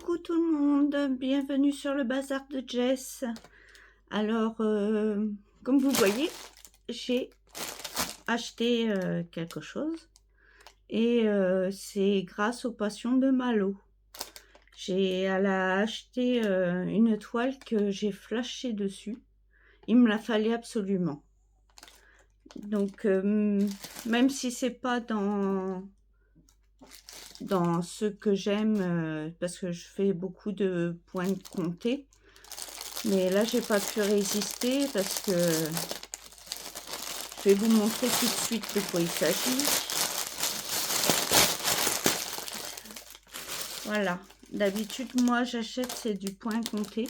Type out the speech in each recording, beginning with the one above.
Coucou tout le monde, bienvenue sur le bazar de Jess. Alors, comme vous voyez, j'ai acheté quelque chose et c'est grâce aux passions de Malo. Elle a acheté une toile que j'ai flashée dessus. Il me la fallait absolument. Donc, même si c'est pas dans ce que j'aime, parce que je fais beaucoup de points comptés, mais là j'ai pas pu résister parce que je vais vous montrer tout de suite de quoi il s'agit. Voilà, d'habitude moi j'achète c'est du point compté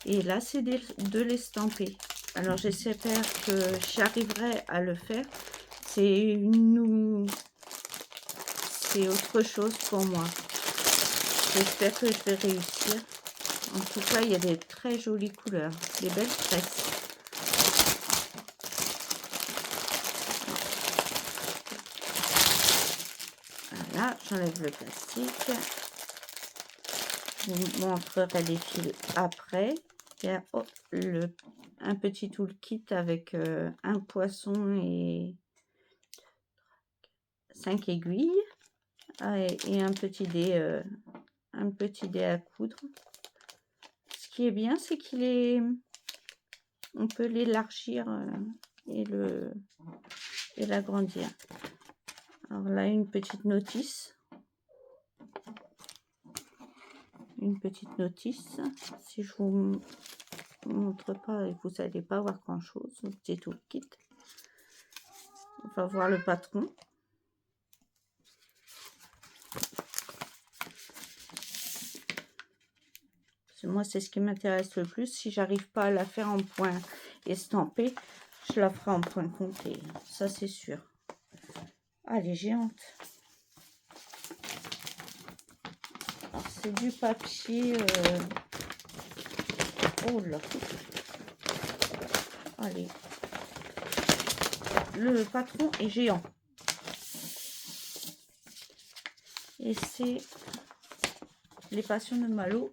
et là c'est de l'estamper. Alors j'espère que j'arriverai à le faire. C'est autre chose pour moi. J'espère que je vais réussir. En tout cas, il y a des très jolies couleurs, des belles tresses. Voilà, j'enlève le plastique. Je vous montrerai les fils après. Il y a un petit toolkit avec un poisson et 5 aiguilles. Et un petit dé à coudre. Ce qui est bien, c'est on peut l'élargir et l'agrandir. Alors là, une petite notice. Si je vous montre pas, vous n'allez pas voir grand chose. C'est tout le kit. On va voir le patron. Moi, c'est ce qui m'intéresse le plus. Si j'arrive pas à la faire en point estampé, je la ferai en point compté. Ça, c'est sûr. Ah, elle est géante. Alors, c'est du papier. Oh là. Allez. Le patron est géant. Et c'est les passions de Malo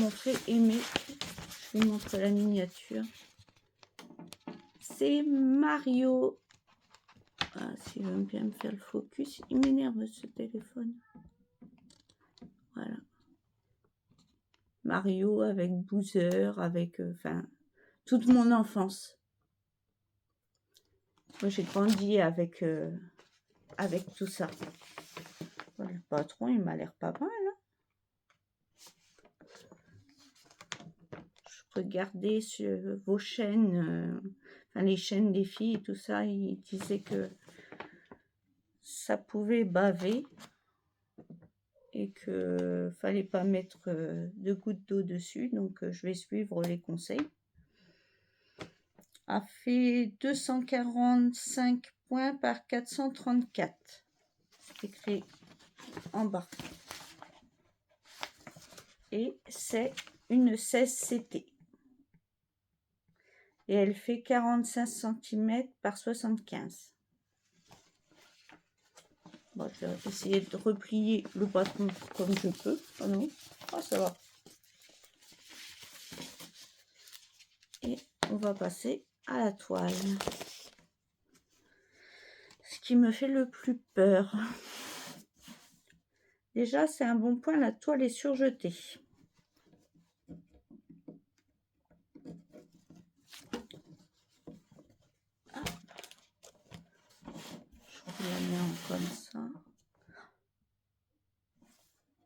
m'ont fait aimer. Je vous montre la miniature. C'est Mario. Ah, s'il veut bien me faire le focus, il m'énerve ce téléphone. Voilà. Mario avec Bowser, avec toute mon enfance. Moi, j'ai grandi avec tout ça. Voilà, le patron, il m'a l'air pas mal. Hein. Je regardais sur vos chaînes, les chaînes des filles et tout ça, ils disaient que ça pouvait baver et que fallait pas mettre de gouttes d'eau dessus. Donc, je vais suivre les conseils. A fait 245 points par 434. C'est écrit en bas. Et c'est une 16 CT. Et elle fait 45 cm par 75. Bon, je vais essayer de replier le patron comme je peux. Oh non, oh, ça va. Et on va passer à la toile. Ce qui me fait le plus peur. Déjà, c'est un bon point, la toile est surjetée. Je la mets comme ça.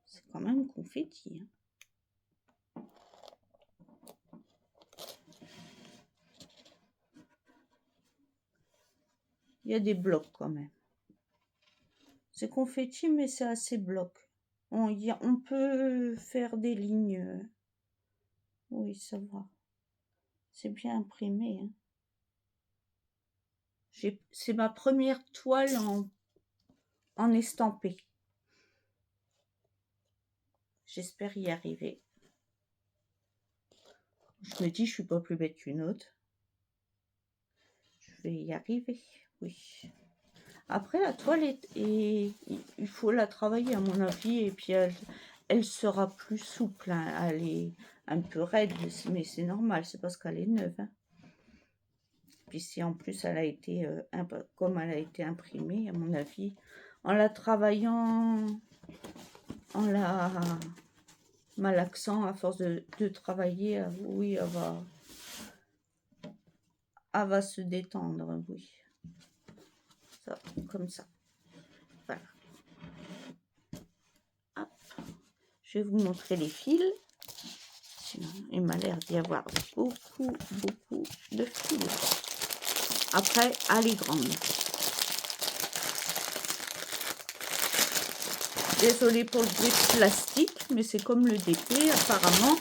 C'est quand même confetti. Hein. Il y a des blocs quand même. C'est confetti, mais c'est assez bloc. On peut faire des lignes. Oui, ça va. C'est bien imprimé. Hein. C'est ma première toile en estampé. J'espère y arriver. Je me dis, je suis pas plus bête qu'une autre. Je vais y arriver, oui. Après, la toile il faut la travailler à mon avis, et puis elle sera plus souple, hein. Elle est un peu raide, mais c'est normal, c'est parce qu'elle est neuve, hein. Puis si en plus elle a été, comme elle a été imprimée, à mon avis, en la travaillant, en la malaxant à force de travailler, oui, elle va se détendre, oui. Ça, comme ça. Voilà. Hop. Je vais vous montrer les fils. Sinon, il m'a l'air d'y avoir beaucoup de fils. Après, elle est grande. Désolée pour le bruit de plastique, mais c'est comme le DP, apparemment.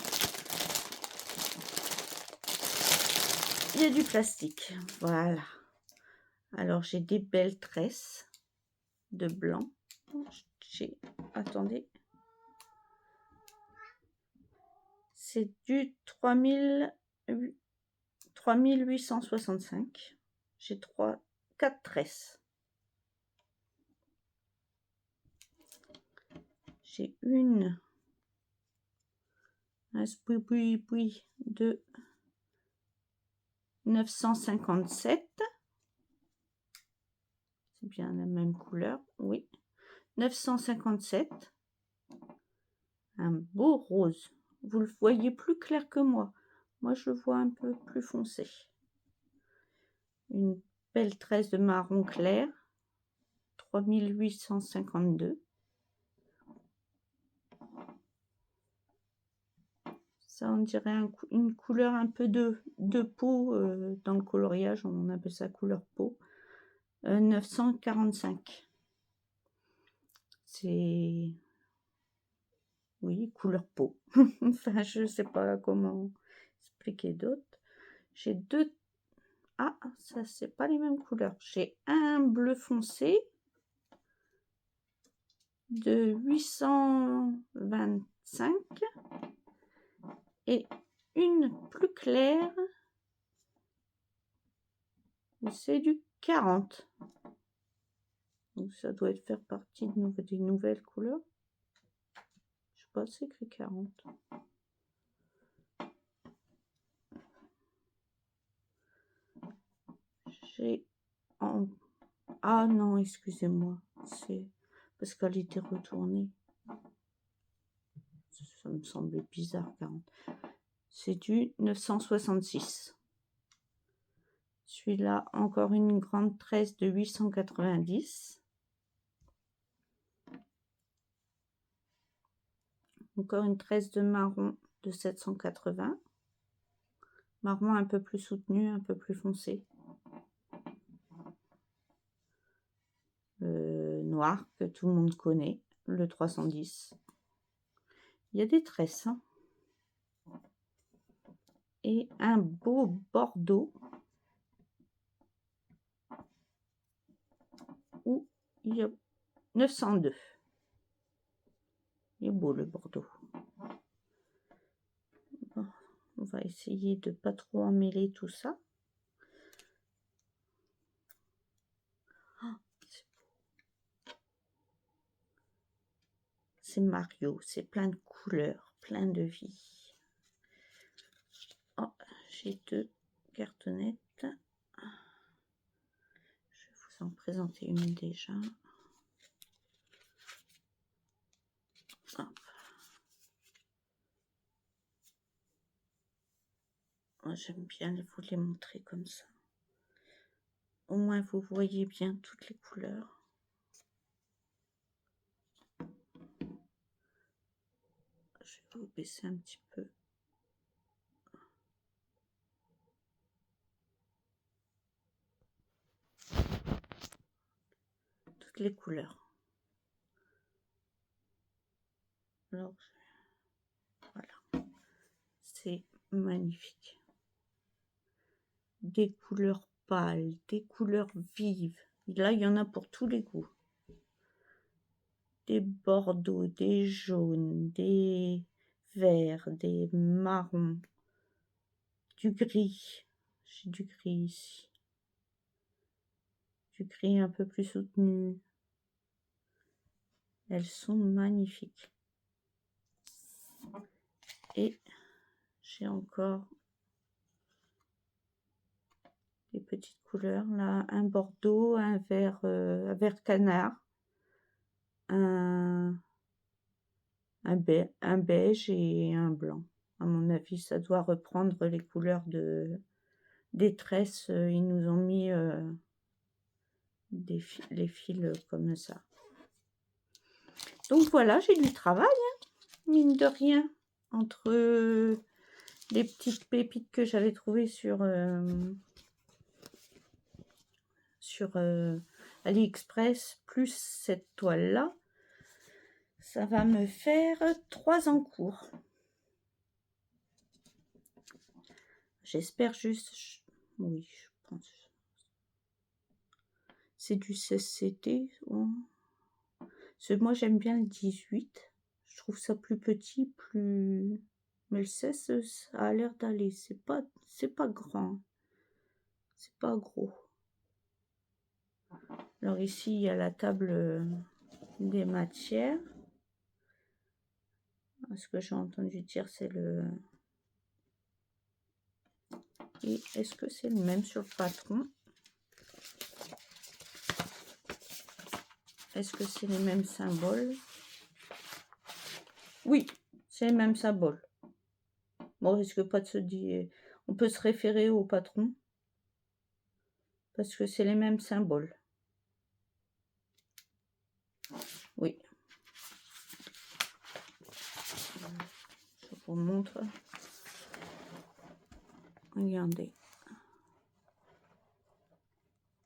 Il y a du plastique. Voilà. Alors, j'ai des belles tresses de blanc. Attendez. C'est du 3865. J'ai 4 tresses. J'ai une de 957. C'est bien la même couleur, oui. 957. Un beau rose. Vous le voyez plus clair que moi. Moi, je le vois un peu plus foncé. Une belle tresse de marron clair. 3852. Ça, on dirait une couleur un peu de peau dans le coloriage. On appelle ça couleur peau. 945. C'est... Oui, couleur peau. Enfin, je ne sais pas comment expliquer d'autres. J'ai deux... Ah, ça, c'est pas les mêmes couleurs. J'ai un bleu foncé de 825 et une plus claire. C'est du 40. Donc, ça doit faire partie des nouvelles couleurs. Je sais pas, c'est écrit 40. J'ai en... Ah non, excusez-moi. C'est parce qu'elle était retournée. Ça me semblait bizarre, 40. C'est du 966. Celui-là, encore une grande tresse de 890. Encore une tresse de marron de 780. Marron un peu plus soutenu, un peu plus foncé. Le noir que tout le monde connaît, le 310. Il y a des tresses, hein. Et un beau bordeaux où il y a 902. Il est beau le bordeaux. Bon, on va essayer de pas trop emmêler tout ça. Oh, c'est Mario, c'est plein de couleurs, plein de vie. Oh, j'ai deux cartonnettes. Je vais vous en présenter une déjà. Hop. Moi, j'aime bien vous les montrer comme ça. Au moins, vous voyez bien toutes les couleurs. Je vais vous baisser un petit peu. Toutes les couleurs. Alors, voilà. C'est magnifique. Des couleurs pâles, des couleurs vives. Là, il y en a pour tous les goûts. Des bordeaux, des jaunes, des verts, des marrons, du gris. J'ai du gris ici. Du gris un peu plus soutenu. Elles sont magnifiques. Et j'ai encore des petites couleurs là, un bordeaux, un vert canard, un beige et un blanc. À mon avis, ça doit reprendre les couleurs des tresses. Ils nous ont mis les fils comme ça. Donc voilà, j'ai du travail, hein, mine de rien, entre les petites pépites que j'avais trouvées sur AliExpress, plus cette toile-là. Ça va me faire 3 en cours. J'espère juste... Oui, je pense. C'est du 16CT. Oh. Moi, j'aime bien le 18. Je trouve ça plus petit, plus... Mais le 16, ça a l'air d'aller. C'est pas grand. C'est pas gros. Alors ici, il y a la table des matières. Ce que j'ai entendu dire, c'est le... Et est-ce que c'est le même sur le patron? Est-ce que c'est les mêmes symboles? Oui, c'est les mêmes symboles. Bon, est-ce que pas de se dire... On peut se référer au patron parce que c'est les mêmes symboles. Oui. Je vous montre. Regardez.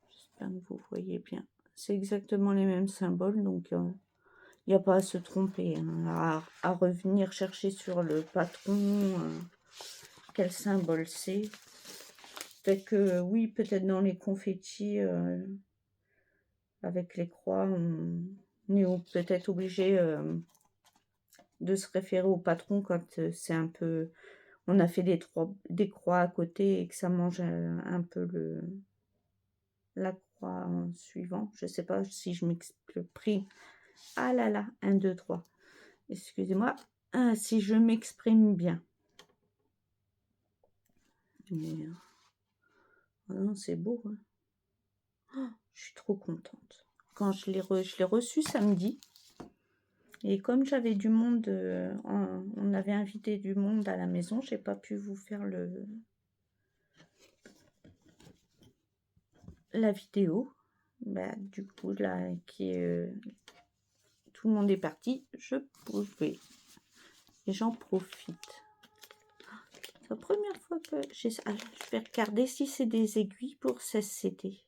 J'espère que vous voyez bien. C'est exactement les mêmes symboles, donc il n'y a pas à se tromper, hein, à revenir chercher sur le patron quel symbole c'est. Peut-être que oui, peut-être dans les confettis avec les croix, on est peut-être obligé de se référer au patron quand c'est un peu... On a fait des croix à côté et que ça mange un peu la croix en suivant. Je ne sais pas si je m'exprime. Ah là là, 1, 2, 3. Excusez-moi. Ah, si je m'exprime bien. Mais, oh non, c'est beau. Hein. Oh, je suis trop contente. Quand je l'ai reçu samedi. Et comme j'avais du monde, on avait invité du monde à la maison, j'ai pas pu vous faire la vidéo. Bah, du coup, là, tout le monde est parti, je pouvais. Et j'en profite. C'est la première fois que j'ai ça. Ah, je vais regarder si c'est des aiguilles pour 16CT.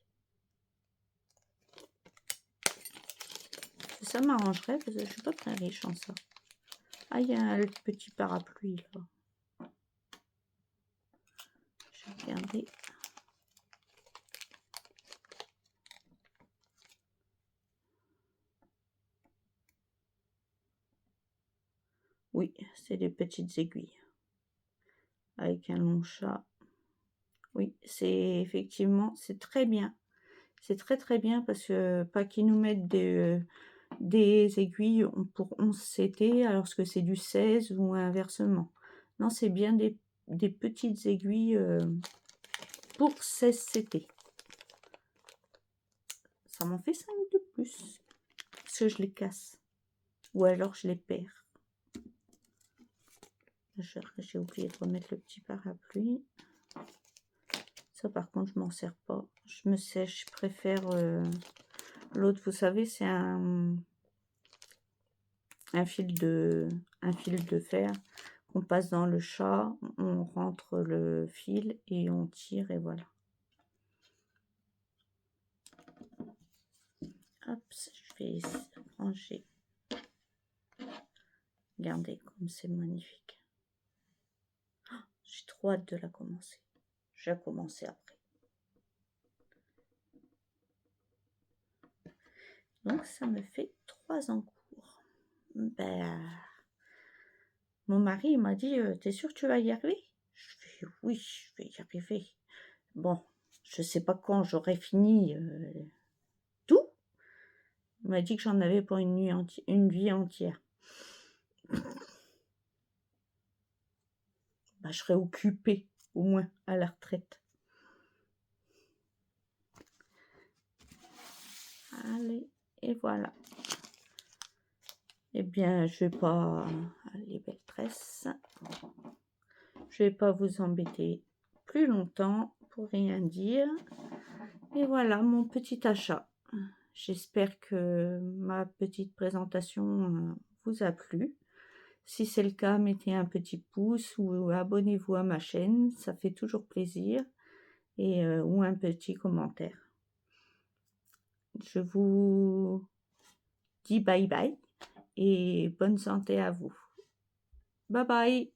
Ça m'arrangerait parce que je suis pas très riche en ça. Ah, il y a le petit parapluie là. Je vais regarder. Oui, c'est des petites aiguilles. Avec un long chat. Oui, c'est effectivement, c'est très bien. C'est très très bien parce que pas qu'ils nous mettent des aiguilles pour 11CT alors que c'est du 16 ou inversement. Non, c'est bien des petites aiguilles pour 16CT. Ça m'en fait 5 de plus. Parce que je les casse. Ou alors je les perds. J'ai oublié de remettre le petit parapluie. Ça par contre je m'en sers pas. Je préfère l'autre, vous savez, c'est un fil de fer qu'on passe dans le chat, on rentre le fil et on tire et voilà. Hop, je vais ranger. Regardez comme c'est magnifique. Oh, j'ai trop hâte de la commencer. Je vais commencer après. Donc ça me fait 3 en cours. Ben, mon mari m'a dit, t'es sûr que tu vas y arriver? Je fais oui, je vais y arriver. Bon, je sais pas quand j'aurai fini tout. Il m'a dit que j'en avais pour une vie entière. bah, je serai occupée, au moins, à la retraite. Allez, et voilà. Eh bien, je vais pas... Les belles tresses. Je vais pas vous embêter plus longtemps pour rien dire. Et voilà mon petit achat. J'espère que ma petite présentation vous a plu. Si c'est le cas, mettez un petit pouce ou abonnez-vous à ma chaîne, ça fait toujours plaisir. Et, ou un petit commentaire. Je vous dis bye bye et bonne santé à vous. Bye bye.